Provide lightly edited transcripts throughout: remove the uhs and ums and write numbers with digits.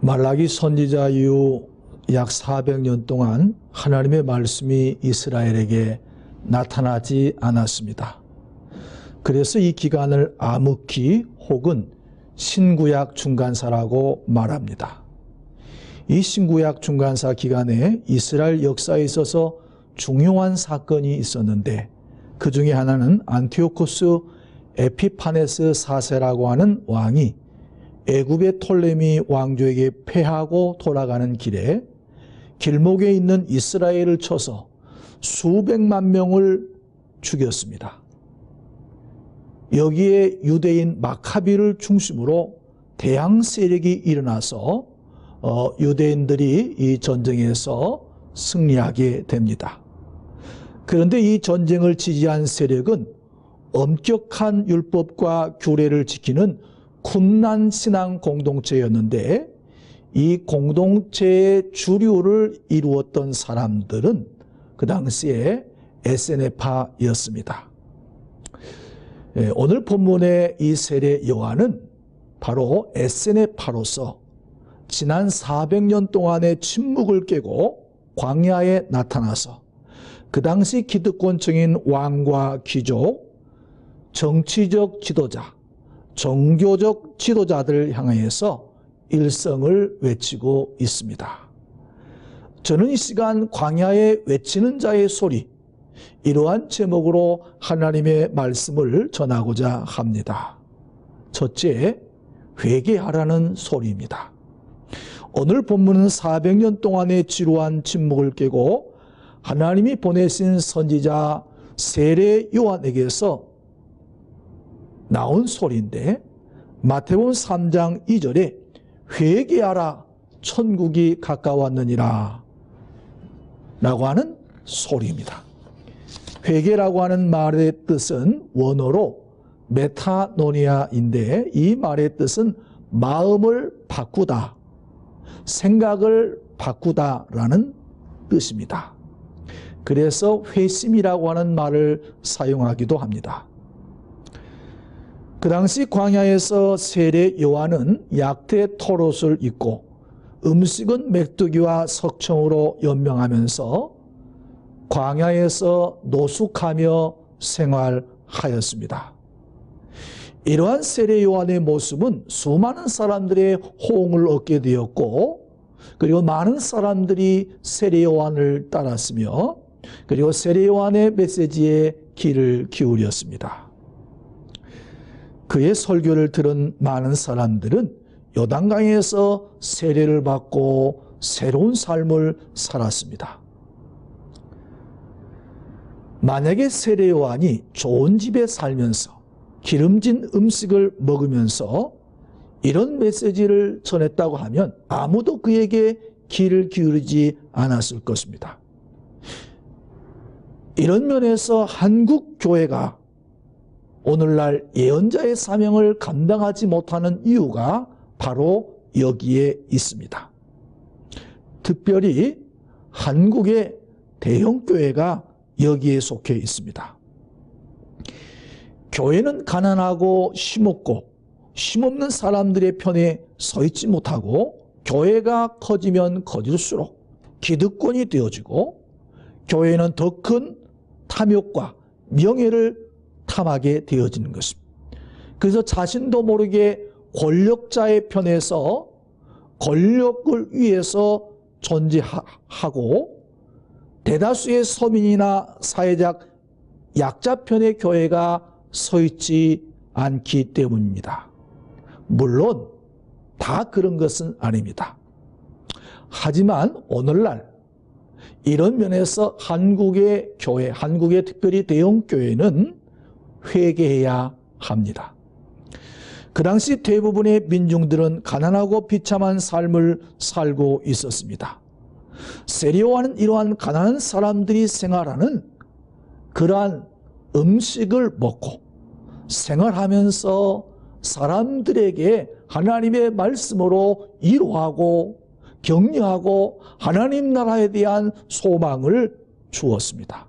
말라기 선지자 이후 약 400년 동안 하나님의 말씀이 이스라엘에게 나타나지 않았습니다. 그래서 이 기간을 암흑기 혹은 신구약 중간사라고 말합니다. 이 신구약 중간사 기간에 이스라엘 역사에 있어서 중요한 사건이 있었는데, 그 중에 하나는 안티오코스 에피파네스 4세라고 하는 왕이 애굽의 톨레미 왕조에게 패하고 돌아가는 길에 길목에 있는 이스라엘을 쳐서 수백만 명을 죽였습니다. 여기에 유대인 마카비를 중심으로 대항 세력이 일어나서 유대인들이 이 전쟁에서 승리하게 됩니다. 그런데 이 전쟁을 지지한 세력은 엄격한 율법과 규례를 지키는 쿰란 신앙 공동체였는데, 이 공동체의 주류를 이루었던 사람들은 그 당시에 에세네파였습니다. 오늘 본문의 이 세례 요한은 바로 에세네파로서 지난 400년 동안의 침묵을 깨고 광야에 나타나서 그 당시 기득권층인 왕과 귀족, 정치적 지도자, 종교적 지도자들을 향해서 일성을 외치고 있습니다. 저는 이 시간 광야에 외치는 자의 소리, 이러한 제목으로 하나님의 말씀을 전하고자 합니다. 첫째, 회개하라는 소리입니다. 오늘 본문은 400년 동안의 지루한 침묵을 깨고 하나님이 보내신 선지자 세례 요한에게서 나온 소리인데, 마태복음 3장 2절에 회개하라, 천국이 가까웠느니라 라고 하는 소리입니다. 회개라고 하는 말의 뜻은 원어로 메타노니아인데, 이 말의 뜻은 마음을 바꾸다, 생각을 바꾸다라는 뜻입니다. 그래서 회심이라고 하는 말을 사용하기도 합니다. 그 당시 광야에서 세례 요한은 약대 토롯을 입고 음식은 메뚜기와 석청으로 연명하면서 광야에서 노숙하며 생활하였습니다. 이러한 세례 요한의 모습은 수많은 사람들의 호응을 얻게 되었고, 그리고 많은 사람들이 세례 요한을 따랐으며, 그리고 세례 요한의 메시지에 귀를 기울였습니다. 그의 설교를 들은 많은 사람들은 요단강에서 세례를 받고 새로운 삶을 살았습니다. 만약에 세례 요한이 좋은 집에 살면서 기름진 음식을 먹으면서 이런 메시지를 전했다고 하면 아무도 그에게 귀를 기울이지 않았을 것입니다. 이런 면에서 한국 교회가 오늘날 예언자의 사명을 감당하지 못하는 이유가 바로 여기에 있습니다. 특별히 한국의 대형교회가 여기에 속해 있습니다. 교회는 가난하고 힘없고 힘없는 사람들의 편에 서 있지 못하고, 교회가 커지면 커질수록 기득권이 되어지고, 교회는 더 큰 탐욕과 명예를 탐하게 되어지는 것입니다. 그래서 자신도 모르게 권력자의 편에서 권력을 위해서 존재하고, 대다수의 서민이나 사회적 약자 편의 교회가 서 있지 않기 때문입니다. 물론 다 그런 것은 아닙니다. 하지만 오늘날 이런 면에서 한국의 교회, 한국의 특별히 대형교회는 회개해야 합니다. 그 당시 대부분의 민중들은 가난하고 비참한 삶을 살고 있었습니다. 세례 요한은 이러한 가난한 사람들이 생활하는 그러한 음식을 먹고 생활하면서 사람들에게 하나님의 말씀으로 위로하고 격려하고 하나님 나라에 대한 소망을 주었습니다.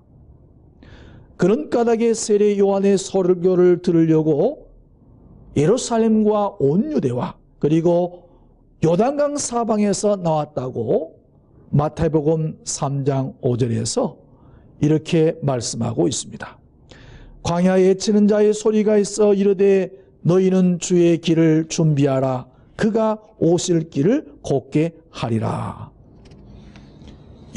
그런 까닭에 세례 요한의 설교를 들으려고 예루살렘과 온 유대와 그리고 요단강 사방에서 나왔다고 마태복음 3장 5절에서 이렇게 말씀하고 있습니다. 광야에 치는 자의 소리가 있어 이르되 너희는 주의 길을 준비하라. 그가 오실 길을 곧게 하리라.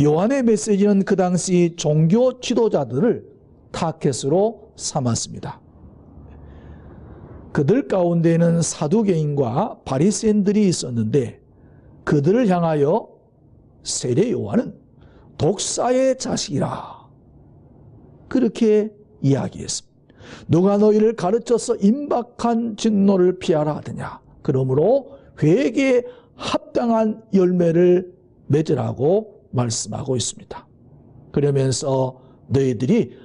요한의 메시지는 그 당시 종교 지도자들을 타켓으로 삼았습니다. 그들 가운데는 사두개인과 바리새인들이 있었는데 그들을 향하여 세례 요한은 독사의 자식이라 그렇게 이야기했습니다. 누가 너희를 가르쳐서 임박한 진노를 피하라 하더냐. 그러므로 회개에 합당한 열매를 맺으라고 말씀하고 있습니다. 그러면서 너희들이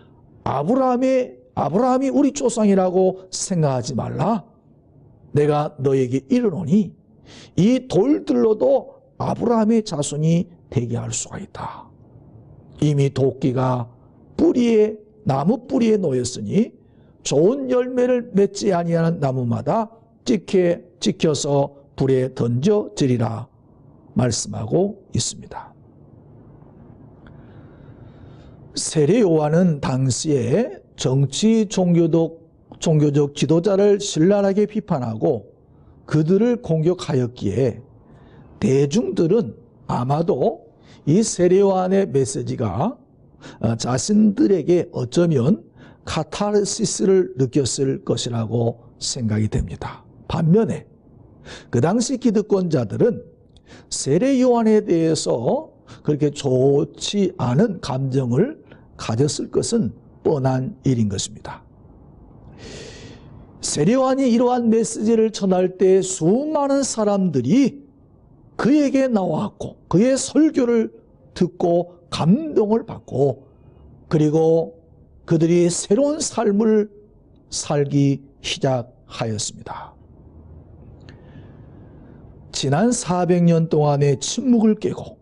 아브라함이 우리 조상이라고 생각하지 말라. 내가 너에게 이르노니 이 돌들로도 아브라함의 자손이 되게 할 수가 있다. 이미 도끼가 나무 뿌리에 놓였으니 좋은 열매를 맺지 아니하는 나무마다 찍혀서 불에 던져지리라 말씀하고 있습니다. 세례 요한은 당시에 정치 종교적 지도자를 신랄하게 비판하고 그들을 공격하였기에 대중들은 아마도 이 세례 요한의 메시지가 자신들에게 어쩌면 카타르시스를 느꼈을 것이라고 생각이 됩니다. 반면에 그 당시 기득권자들은 세례 요한에 대해서 그렇게 좋지 않은 감정을 가졌을 것은 뻔한 일인 것입니다. 세례 요한이 이러한 메시지를 전할 때 수많은 사람들이 그에게 나왔고 그의 설교를 듣고 감동을 받고 그리고 그들이 새로운 삶을 살기 시작하였습니다. 지난 400년 동안의 침묵을 깨고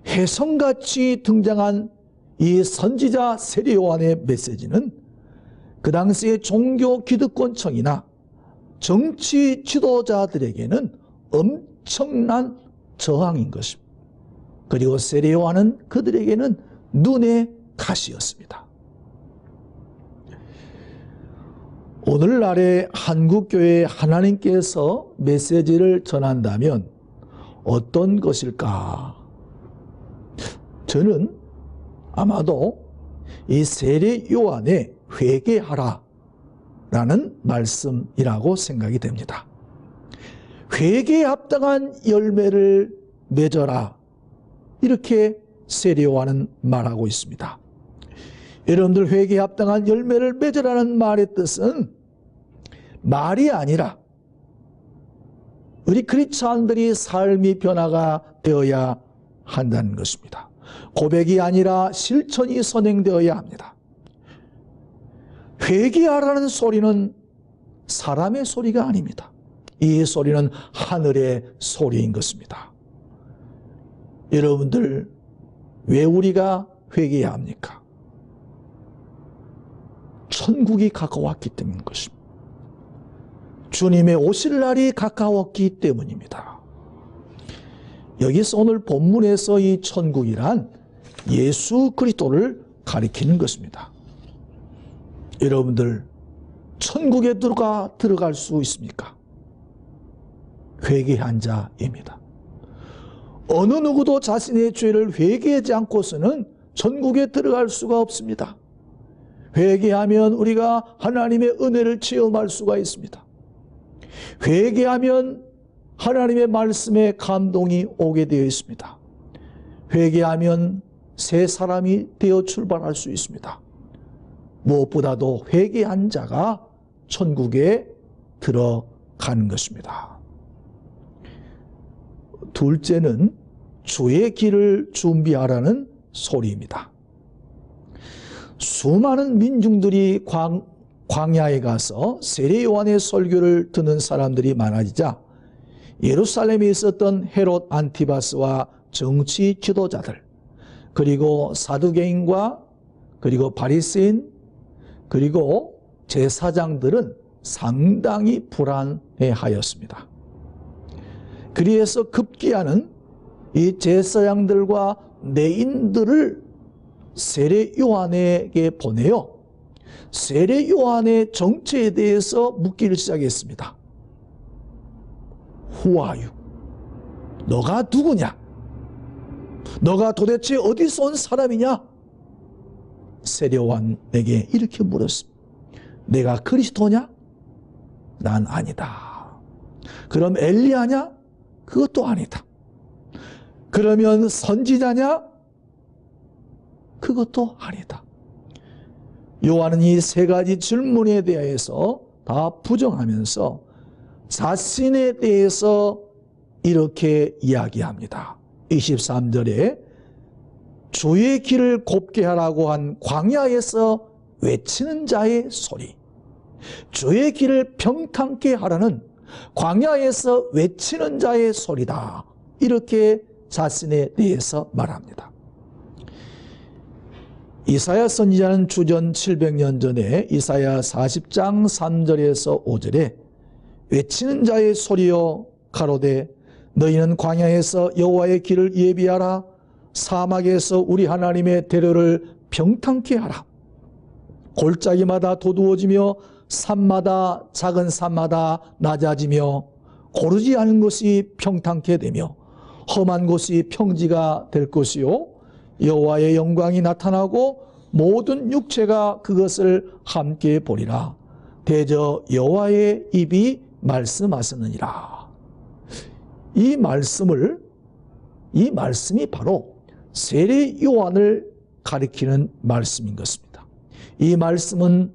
혜성같이 등장한 이 선지자 세례 요한의 메시지는 그 당시의 종교 기득권층이나 정치 지도자들에게는 엄청난 저항인 것입니다. 그리고 세례 요한은 그들에게는 눈의 가시였습니다. 오늘날의 한국교회에 하나님께서 메시지를 전한다면 어떤 것일까? 저는 아마도 이 세례 요한의 회개하라 라는 말씀이라고 생각이 됩니다. 회개에 합당한 열매를 맺어라 이렇게 세례 요한은 말하고 있습니다. 여러분들 회개에 합당한 열매를 맺으라는 말의 뜻은 말이 아니라 우리 크리스찬들이 삶이 변화가 되어야 한다는 것입니다. 고백이 아니라 실천이 선행되어야 합니다. 회개하라는 소리는 사람의 소리가 아닙니다. 이 소리는 하늘의 소리인 것입니다. 여러분들 왜 우리가 회개해야 합니까? 천국이 가까웠기 때문인 것입니다. 주님의 오실 날이 가까웠기 때문입니다. 여기서 오늘 본문에서 이 천국이란 예수 그리스도를 가리키는 것입니다. 여러분들 천국에 들어갈 수 있습니까? 회개한 자입니다. 어느 누구도 자신의 죄를 회개하지 않고서는 천국에 들어갈 수가 없습니다. 회개하면 우리가 하나님의 은혜를 체험할 수가 있습니다. 회개하면 하나님의 말씀에 감동이 오게 되어 있습니다. 회개하면 새 사람이 되어 출발할 수 있습니다. 무엇보다도 회개한 자가 천국에 들어가는 것입니다. 둘째는 주의 길을 준비하라는 소리입니다. 수많은 민중들이 광야에 가서 세례 요한의 설교를 듣는 사람들이 많아지자 예루살렘에 있었던 헤롯 안티바스와 정치 지도자들 그리고 사두개인과 그리고 바리새인 그리고 제사장들은 상당히 불안해하였습니다. 그리해서 급기야는 이 제사장들과 내인들을 세례 요한에게 보내요. 세례 요한의 정체에 대해서 묻기를 시작했습니다. Who are you? 너가 누구냐? 너가 도대체 어디서 온 사람이냐? 세례 요한에게 이렇게 물었습니다. 내가 그리스도냐? 난 아니다. 그럼 엘리야냐? 그것도 아니다. 그러면 선지자냐? 그것도 아니다. 요한은 이 세 가지 질문에 대해서 다 부정하면서 자신에 대해서 이렇게 이야기합니다. 23절에 주의 길을 곱게 하라고 한 광야에서 외치는 자의 소리, 주의 길을 평탄케 하라는 광야에서 외치는 자의 소리다. 이렇게 자신에 대해서 말합니다. 이사야 선지자는 주전 700년 전에 이사야 40장 3절에서 5절에 외치는 자의 소리여 가로되 너희는 광야에서 여호와의 길을 예비하라. 사막에서 우리 하나님의 대로를 평탄케 하라. 골짜기마다 도두어지며 산마다 작은 산마다 낮아지며 고르지 않은 곳이 평탄케 되며 험한 곳이 평지가 될 것이요 여호와의 영광이 나타나고 모든 육체가 그것을 함께 보리라. 대저 여호와의 입이 말씀하셨느니라. 이 말씀이 바로 세례 요한을 가리키는 말씀인 것입니다. 이 말씀을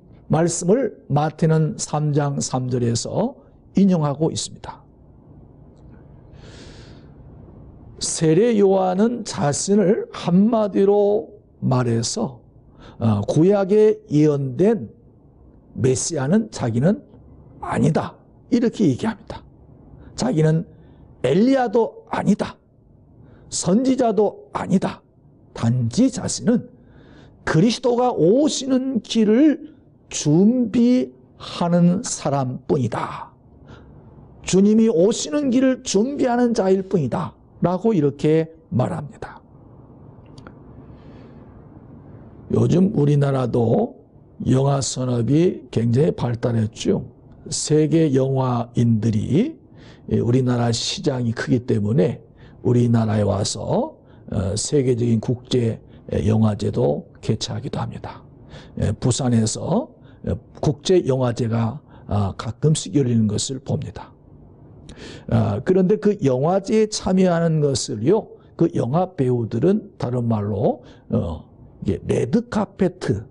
마태는 3장 3절에서 인용하고 있습니다. 세례 요한은 자신을 한마디로 말해서 구약에 예언된 메시아는 자기는 아니다. 이렇게 얘기합니다. 자기는 엘리야도 아니다. 선지자도 아니다. 단지 자신은 그리스도가 오시는 길을 준비하는 사람뿐이다. 주님이 오시는 길을 준비하는 자일 뿐이다. 라고 이렇게 말합니다. 요즘 우리나라도 영화 산업이 굉장히 발달했죠. 세계 영화인들이 우리나라 시장이 크기 때문에 우리나라에 와서 세계적인 국제 영화제도 개최하기도 합니다. 부산에서 국제 영화제가 가끔씩 열리는 것을 봅니다. 그런데 그 영화제에 참여하는 것을요, 그 영화 배우들은 다른 말로 레드카페트를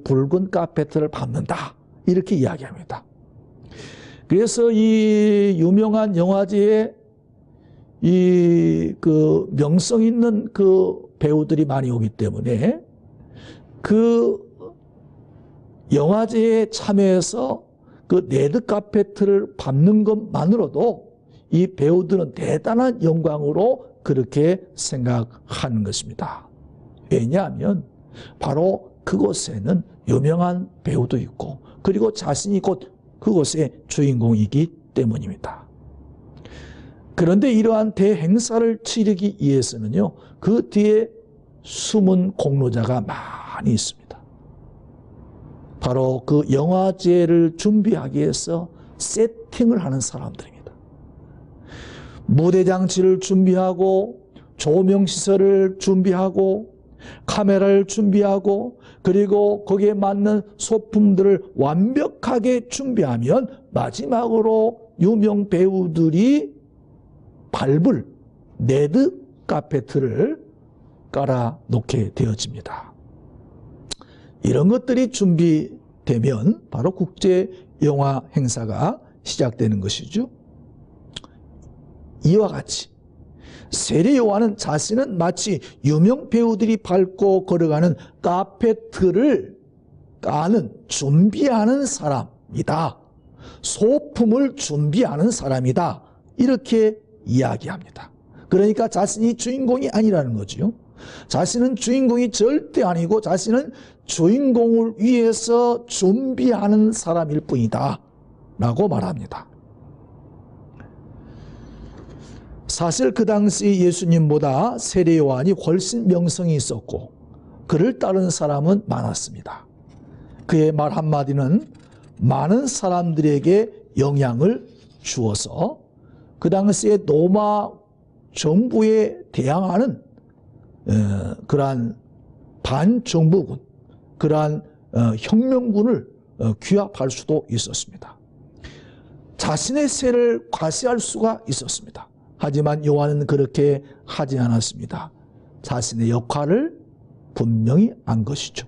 붉은 카페트를 밟는다 이렇게 이야기합니다. 그래서 이 유명한 영화제에 그 명성 있는 그 배우들이 많이 오기 때문에 그 영화제에 참여해서 그 레드카페트를 밟는 것만으로도 이 배우들은 대단한 영광으로 그렇게 생각하는 것입니다. 왜냐하면 바로 그곳에는 유명한 배우도 있고 그리고 자신이 곧 그곳의 주인공이기 때문입니다. 그런데 이러한 대행사를 치르기 위해서는요, 그 뒤에 숨은 공로자가 많이 있습니다. 바로 그 영화제를 준비하기 위해서 세팅을 하는 사람들입니다. 무대장치를 준비하고 조명시설을 준비하고 카메라를 준비하고 그리고 거기에 맞는 소품들을 완벽하게 준비하면 마지막으로 유명 배우들이 밟을 레드 카페트를 깔아놓게 되어집니다. 이런 것들이 준비되면 바로 국제 영화 행사가 시작되는 것이죠. 이와 같이 세례 요한은 자신은 마치 유명 배우들이 밟고 걸어가는 카페트를 까는 준비하는 사람이다. 소품을 준비하는 사람이다. 이렇게 이야기합니다. 그러니까 자신이 주인공이 아니라는 거죠. 자신은 주인공이 절대 아니고 자신은 주인공을 위해서 준비하는 사람일 뿐이다 라고 말합니다. 사실 그 당시 예수님보다 세례 요한이 훨씬 명성이 있었고 그를 따르는 사람은 많았습니다. 그의 말 한마디는 많은 사람들에게 영향을 주어서 그 당시에 로마 정부에 대항하는 그러한 반정부군, 그러한 혁명군을 규합할 수도 있었습니다. 자신의 세를 과시할 수가 있었습니다. 하지만 요한은 그렇게 하지 않았습니다. 자신의 역할을 분명히 안 것이죠.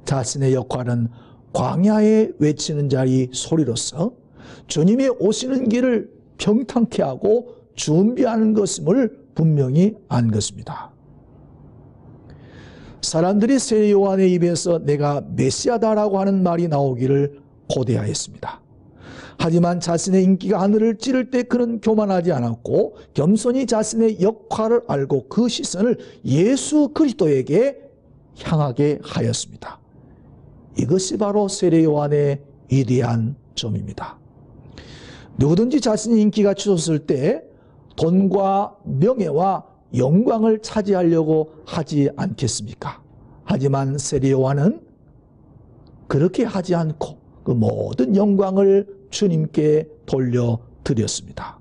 자신의 역할은 광야에 외치는 자의 소리로서 주님의 오시는 길을 평탄케 하고 준비하는 것임을 분명히 안 것입니다. 사람들이 세례 요한의 입에서 내가 메시아다라고 하는 말이 나오기를 고대하였습니다. 하지만 자신의 인기가 하늘을 찌를 때 그는 교만하지 않았고 겸손히 자신의 역할을 알고 그 시선을 예수 그리스도에게 향하게 하였습니다. 이것이 바로 세례 요한의 위대한 점입니다. 누구든지 자신의 인기가 치솟을 때 돈과 명예와 영광을 차지하려고 하지 않겠습니까? 하지만 세례 요한은 그렇게 하지 않고 그 모든 영광을 주님께 돌려드렸습니다.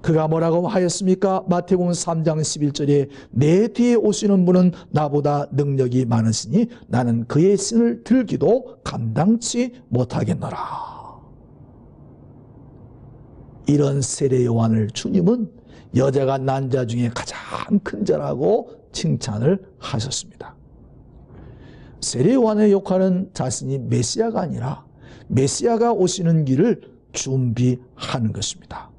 그가 뭐라고 하였습니까? 마태복음 3장 11절에 내 뒤에 오시는 분은 나보다 능력이 많으시니 나는 그의 신을 들기도 감당치 못하겠노라. 이런 세례 요한을 주님은 여자가 난 자 중에 가장 큰 자라고 칭찬을 하셨습니다. 세례 요한의 역할은 자신이 메시아가 아니라 메시아가 오시는 길을 준비하는 것입니다.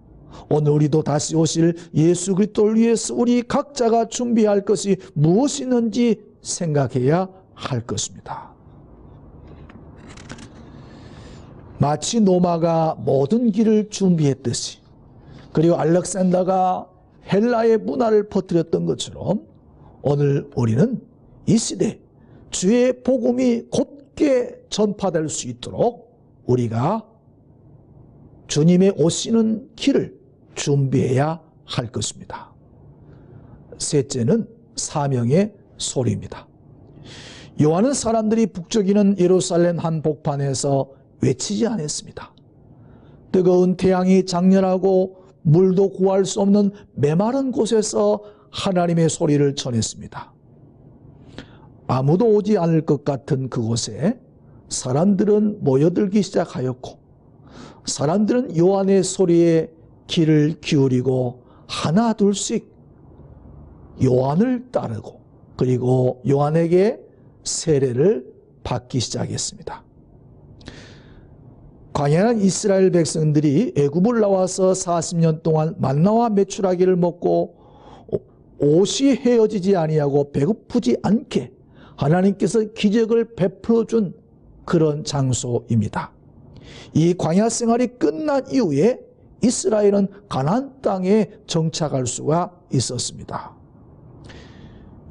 오늘 우리도 다시 오실 예수 그리스도를 위해서 우리 각자가 준비할 것이 무엇이 있는지 생각해야 할 것입니다. 마치 노마가 모든 길을 준비했듯이, 그리고 알렉산더가 헬라의 문화를 퍼뜨렸던 것처럼 오늘 우리는 이 시대 주의 복음이 곧게 전파될 수 있도록 우리가 주님의 오시는 길을 준비해야 할 것입니다. 셋째는 사명의 소리입니다. 요한은 사람들이 북적이는 예루살렘 한복판에서 외치지 않았습니다. 뜨거운 태양이 장렬하고 물도 구할 수 없는 메마른 곳에서 하나님의 소리를 전했습니다. 아무도 오지 않을 것 같은 그곳에 사람들은 모여들기 시작하였고 사람들은 요한의 소리에 귀를 기울이고 하나 둘씩 요한을 따르고 그리고 요한에게 세례를 받기 시작했습니다. 광야는 이스라엘 백성들이 애굽을 나와서 40년 동안 만나와 메추라기를 먹고 옷이 헤어지지 아니하고 배고프지 않게 하나님께서 기적을 베풀어 준 그런 장소입니다. 이 광야 생활이 끝난 이후에 이스라엘은 가나안 땅에 정착할 수가 있었습니다.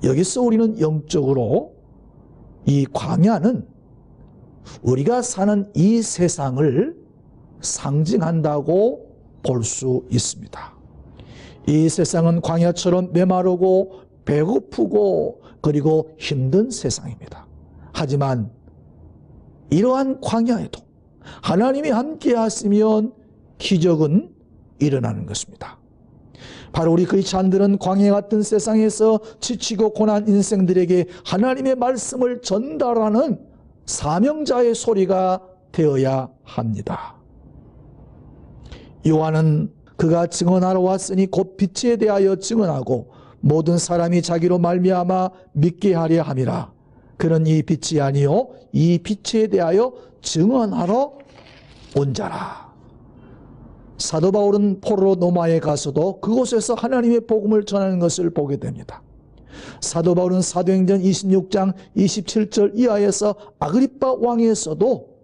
여기서 우리는 영적으로 이 광야는 우리가 사는 이 세상을 상징한다고 볼 수 있습니다. 이 세상은 광야처럼 메마르고 배고프고 그리고 힘든 세상입니다. 하지만 이러한 광야에도 하나님이 함께 하시면 기적은 일어나는 것입니다. 바로 우리 크리스찬들은 광야 같은 세상에서 지치고 고난 인생들에게 하나님의 말씀을 전달하는 사명자의 소리가 되어야 합니다. 요한은 그가 증언하러 왔으니 곧 빛에 대하여 증언하고 모든 사람이 자기로 말미암아 믿게 하려 함이라. 그는 이 빛이 아니요 이 빛에 대하여 증언하러 온 자라. 사도 바울은 포로 노마에 가서도 그곳에서 하나님의 복음을 전하는 것을 보게 됩니다. 사도 바울은 사도행전 26장 27절 이하에서 아그리빠 왕에서도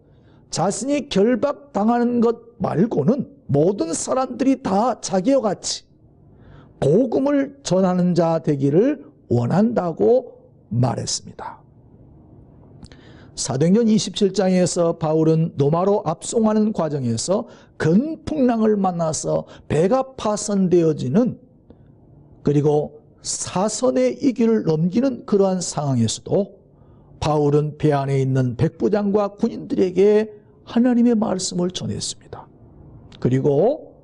자신이 결박당하는 것 말고는 모든 사람들이 다 자기와 같이 복음을 전하는 자 되기를 원한다고 말했습니다. 사도행전 27장에서 바울은 로마로 압송하는 과정에서 건풍랑을 만나서 배가 파손되어지는, 그리고 사선의 이 길을 넘기는 그러한 상황에서도 바울은 배 안에 있는 백부장과 군인들에게 하나님의 말씀을 전했습니다. 그리고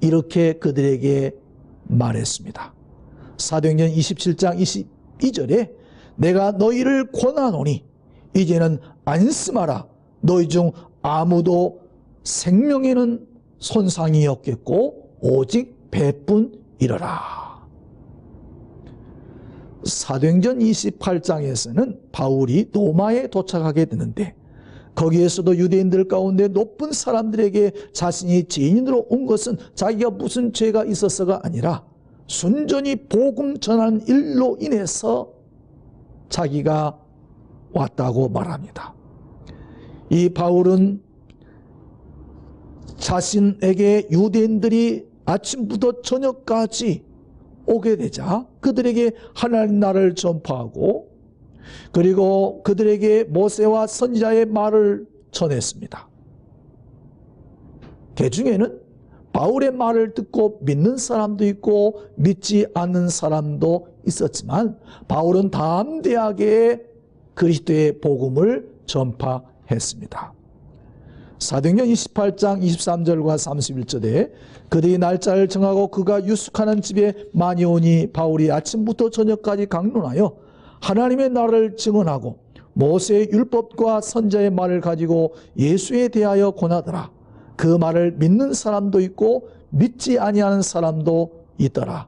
이렇게 그들에게 말했습니다. 사도행전 27장 22절에 내가 너희를 권하노니 이제는 안심하라. 너희 중 아무도 생명에는 손상이 없겠고 오직 배뿐이러라. 사도행전 28장에서는 바울이 로마에 도착하게 되는데 거기에서도 유대인들 가운데 높은 사람들에게 자신이 죄인으로 온 것은 자기가 무슨 죄가 있어서가 아니라 순전히 복음 전하는 일로 인해서 자기가 왔다고 말합니다. 이 바울은 자신에게 유대인들이 아침부터 저녁까지 오게 되자 그들에게 하나님 나라를 전파하고, 그리고 그들에게 모세와 선지자의 말을 전했습니다. 그 중에는 바울의 말을 듣고 믿는 사람도 있고 믿지 않는 사람도 있었지만 바울은 담대하게 그리스도의 복음을 전파했습니다. 사도행전 28장 23절과 31절에 그들이 날짜를 정하고 그가 유숙하는 집에 많이 오니 바울이 아침부터 저녁까지 강론하여 하나님의 나라를 증언하고 모세의 율법과 선지자의 말을 가지고 예수에 대하여 권하더라. 그 말을 믿는 사람도 있고 믿지 아니하는 사람도 있더라.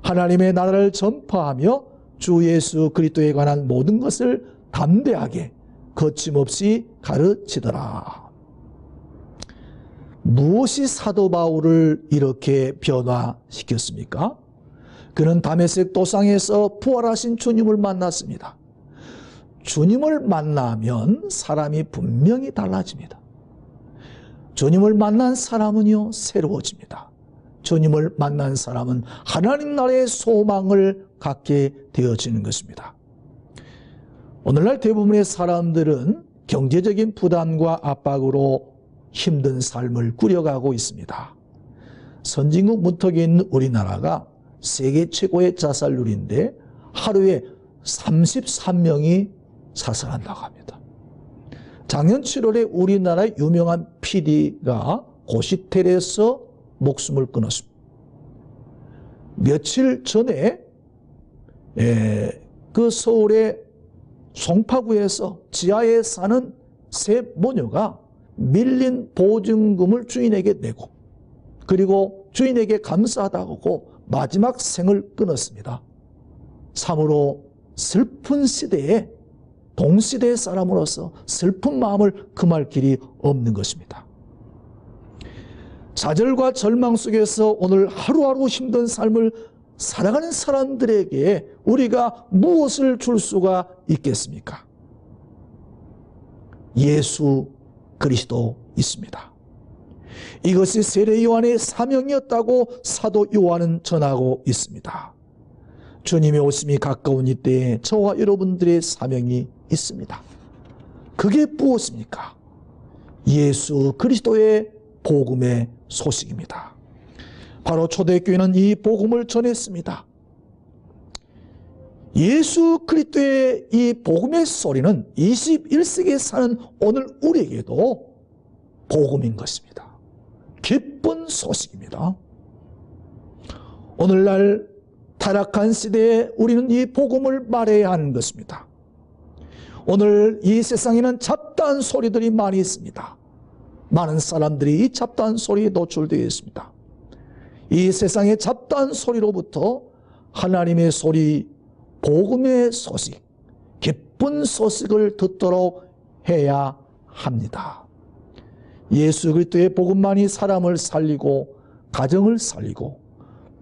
하나님의 나라를 전파하며 주 예수 그리스도에 관한 모든 것을 담대하게 거침없이 가르치더라. 무엇이 사도 바울을 이렇게 변화시켰습니까? 그는 다메섹 도상에서 부활하신 주님을 만났습니다. 주님을 만나면 사람이 분명히 달라집니다. 주님을 만난 사람은요, 새로워집니다. 주님을 만난 사람은 하나님 나라의 소망을 갖게 되어지는 것입니다. 오늘날 대부분의 사람들은 경제적인 부담과 압박으로 힘든 삶을 꾸려가고 있습니다. 선진국 문턱에 있는 우리나라가 세계 최고의 자살률인데 하루에 33명이 자살한다고 합니다. 작년 7월에 우리나라의 유명한 PD가 고시텔에서 목숨을 끊었습니다. 며칠 전에 그 서울의 송파구에서 지하에 사는 세 모녀가 밀린 보증금을 주인에게 내고 그리고 주인에게 감사하다고 마지막 생을 끊었습니다. 참으로 슬픈 시대에 동시대의 사람으로서 슬픈 마음을 금할 길이 없는 것입니다. 좌절과 절망 속에서 오늘 하루하루 힘든 삶을 살아가는 사람들에게 우리가 무엇을 줄 수가 있겠습니까? 예수 그리스도 있습니다. 이것이 세례 요한의 사명이었다고 사도 요한은 전하고 있습니다. 주님의 오심이 가까운 이때에 저와 여러분들의 사명이 있습니다. 그게 무엇입니까? 예수 그리스도의 복음의 소식입니다. 바로 초대교회는 이 복음을 전했습니다. 예수 그리스도의 이 복음의 소리는 21세기에 사는 오늘 우리에게도 복음인 것입니다. 기쁜 소식입니다. 오늘날 타락한 시대에 우리는 이 복음을 말해야 하는 것입니다. 오늘 이 세상에는 잡다한 소리들이 많이 있습니다. 많은 사람들이 이 잡다한 소리에 노출되어 있습니다. 이 세상의 잡다한 소리로부터 하나님의 소리, 복음의 소식, 기쁜 소식을 듣도록 해야 합니다. 예수 그리스도의 복음만이 사람을 살리고 가정을 살리고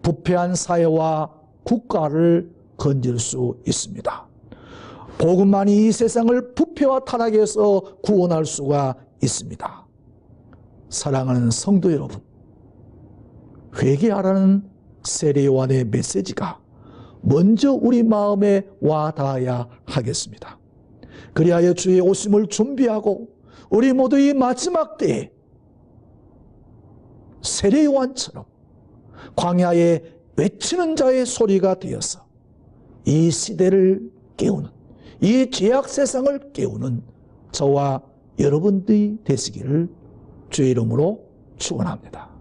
부패한 사회와 국가를 건질 수 있습니다. 복음만이 이 세상을 부패와 타락에서 구원할 수가 있습니다. 사랑하는 성도 여러분, 회개하라는 세례 요한의 메시지가 먼저 우리 마음에 와 닿아야 하겠습니다. 그리하여 주의 오심을 준비하고 우리 모두 이 마지막 때에 세례 요한처럼 광야에 외치는 자의 소리가 되어서 이 시대를 깨우는, 이 죄악 세상을 깨우는 저와 여러분들이 되시기를 주의 이름으로 축원합니다.